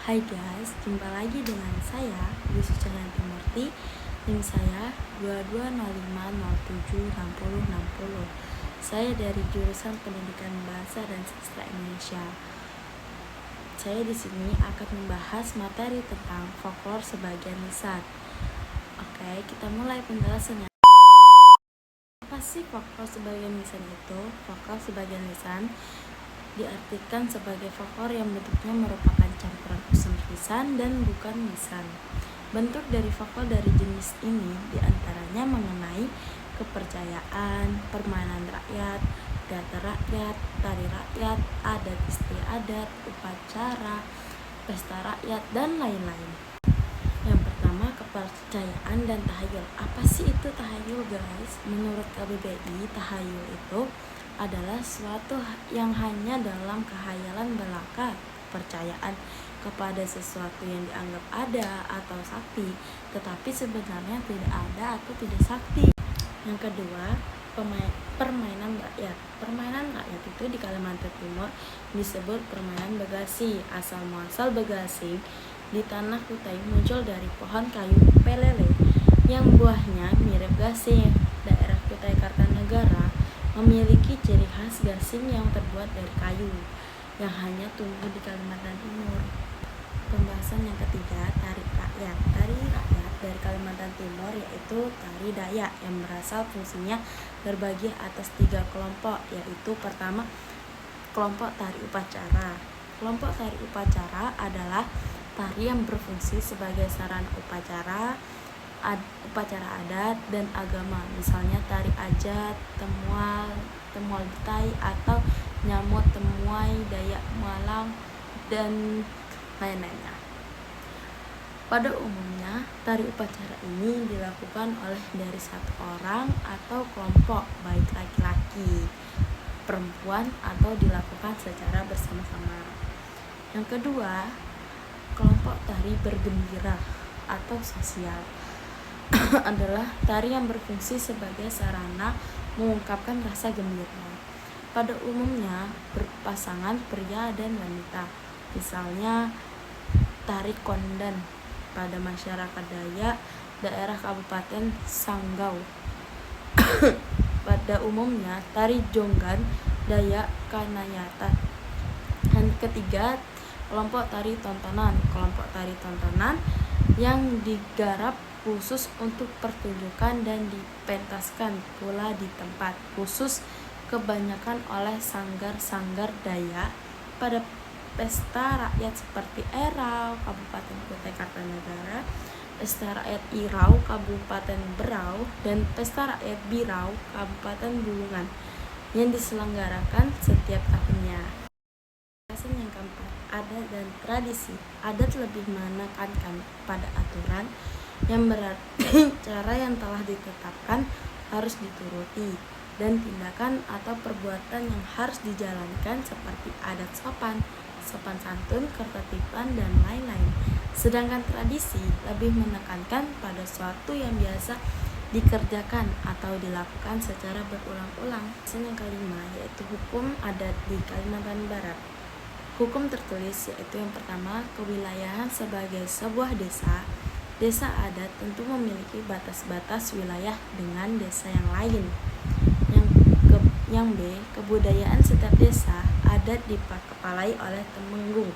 Hai guys, jumpa lagi dengan saya Yusuf Cahanti Murti. NIM saya 2205076060. Saya dari jurusan Pendidikan Bahasa dan Sastra Indonesia. Saya di sini akan membahas materi tentang folklore sebagian lisan. Oke, kita mulai penjelasannya. Apa sih folklore sebagian lisan itu? Folklore sebagian lisan diartikan sebagai folklore yang bentuknya merupakan campuran unsur lisan dan bukan lisan. Bentuk dari folklore dari jenis ini diantaranya mengenai kepercayaan, permainan rakyat, teater rakyat, tari rakyat, adat istiadat, upacara, pesta rakyat, dan lain-lain. Yang pertama, kepercayaan dan tahayul. Apa sih itu tahayul, guys? Menurut KBBI, tahayul itu adalah suatu yang hanya dalam khayalan belaka, kepercayaan kepada sesuatu yang dianggap ada atau sakti, tetapi sebenarnya tidak ada atau tidak sakti. Yang kedua, permainan rakyat. Permainan rakyat itu di Kalimantan Timur disebut permainan begasing. Asal muasal begasing di tanah Kutai muncul dari pohon kayu pelele yang buahnya mirip gasing. Daerah Kutai Kartanegara memiliki ciri khas gasing yang terbuat dari kayu yang hanya tumbuh di Kalimantan Timur. Pembahasan yang ketiga, tari rakyat. Tari rakyat dari Kalimantan Timur yaitu tari Dayak yang berasal fungsinya terbagi atas 3 kelompok, yaitu pertama, kelompok tari upacara. Kelompok tari upacara adalah tari yang berfungsi sebagai sarana upacara adat dan agama, misalnya tari ajat, temual betai, atau nyamut temuai Dayak Malang, dan lain-lainnya. Pada umumnya, tari upacara ini dilakukan oleh dari satu orang atau kelompok, baik laki-laki, perempuan, atau dilakukan secara bersama-sama. Yang kedua, kelompok tari bergembira atau sosial adalah tari yang berfungsi sebagai sarana mengungkapkan rasa gembira. Pada umumnya berpasangan pria dan wanita. Misalnya tari kondan pada masyarakat Dayak daerah Kabupaten Sanggau. Pada umumnya tari jonggan Dayak Kanayata. Dan ketiga, kelompok tari tontonan. Kelompok tari tontonan yang digarap khusus untuk pertunjukan dan dipentaskan pula di tempat khusus, kebanyakan oleh sanggar-sanggar Dayak pada pesta rakyat seperti Erau, Kabupaten Kutai Kartanegara, pesta rakyat Irau, Kabupaten Berau, dan pesta rakyat Birau, Kabupaten Bulungan, yang diselenggarakan setiap tahunnya. Yang keempat, adat dan tradisi. Adat lebih menekankan pada aturan yang berarti cara yang telah ditetapkan harus dituruti, dan tindakan atau perbuatan yang harus dijalankan seperti adat sopan santun, ketertiban, dan lain-lain. Sedangkan tradisi lebih menekankan pada suatu yang biasa dikerjakan atau dilakukan secara berulang-ulang. Yang kelima, yaitu hukum adat di Kalimantan Barat. Hukum tertulis yaitu yang pertama, kewilayahan sebagai sebuah desa. Desa adat tentu memiliki batas-batas wilayah dengan desa yang lain. Yang B, kebudayaan setiap desa adat dikepalai oleh temenggung.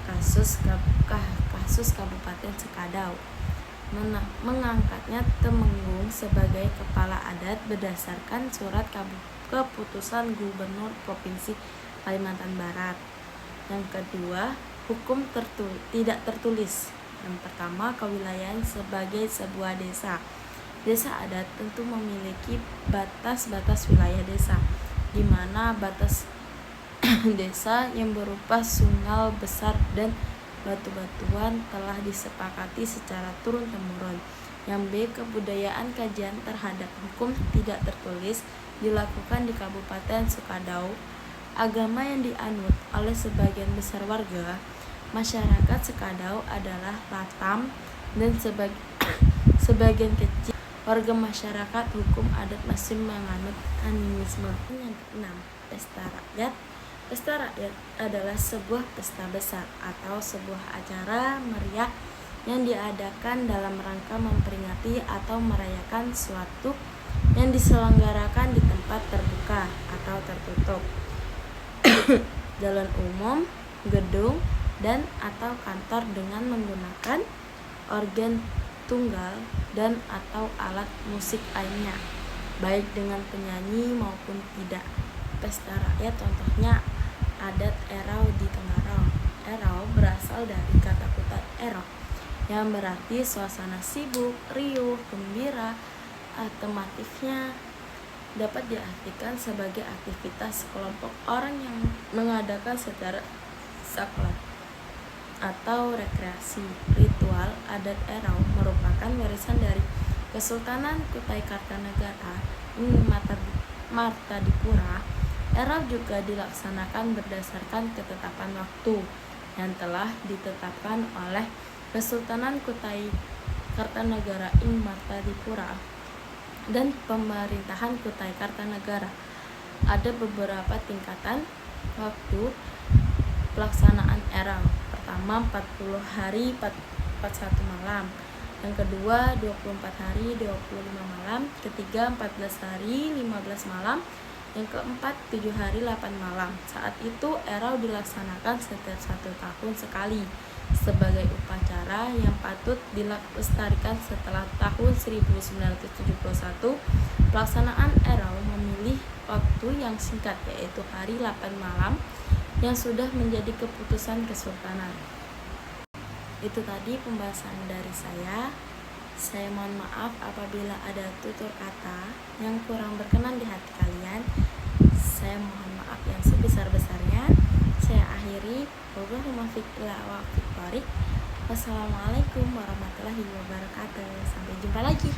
Kasus Kabupaten Sekadau mengangkatnya temenggung sebagai kepala adat berdasarkan surat keputusan Gubernur Provinsi Kalimantan Barat. Yang kedua, hukum tidak tertulis. Yang pertama, kewilayahan sebagai sebuah desa. Desa adat tentu memiliki batas-batas wilayah desa, di mana batas desa yang berupa sungai besar dan batu-batuan telah disepakati secara turun-temurun. Yang B, kebudayaan kajian terhadap hukum tidak tertulis dilakukan di Kabupaten Sekadau. Agama yang dianut oleh sebagian besar warga masyarakat Sekadau adalah Latam, dan sebagian kecil warga masyarakat hukum adat masih menganut animisme. Yang keenam, pesta rakyat. Pesta rakyat adalah sebuah pesta besar atau sebuah acara meriah yang diadakan dalam rangka memperingati atau merayakan suatu yang diselenggarakan di tempat terbuka atau tertutup, jalan umum, gedung, dan atau kantor dengan menggunakan organ tunggal dan atau alat musik lainnya, baik dengan penyanyi maupun tidak. Pesta rakyat contohnya adat Erau di Tenggarong. Erau berasal dari kata kuta erok yang berarti suasana sibuk, riuh, gembira. Alternatifnya dapat diartikan sebagai aktivitas kelompok orang yang mengadakan secara sakral atau rekreasi. Ritual adat Erau merupakan warisan dari Kesultanan Kutai Kartanegara ini Martadipura. Erau juga dilaksanakan berdasarkan ketetapan waktu yang telah ditetapkan oleh Kesultanan Kutai Kartanegara ing Martadipura dan pemerintahan Kutai Kartanegara. Ada beberapa tingkatan waktu pelaksanaan Erau. Pertama 40 hari 41 malam. Yang kedua 24 hari 25 malam. Ketiga 14 hari 15 malam. Yang keempat 7 hari 8 malam. Saat itu Erau dilaksanakan setiap 1 tahun sekali sebagai upacara yang patut dilestarikan. Setelah tahun 1971, pelaksanaan Erau memilih waktu yang singkat, yaitu hari 8 malam yang sudah menjadi keputusan kesultanan. Itu tadi pembahasan dari saya. Saya mohon maaf apabila ada tutur kata yang kurang berkenan di hati kalian. Saya mohon maaf yang sebesar-besarnya. Saya akhiri. Wassalamualaikum warahmatullahi wabarakatuh. Sampai jumpa lagi.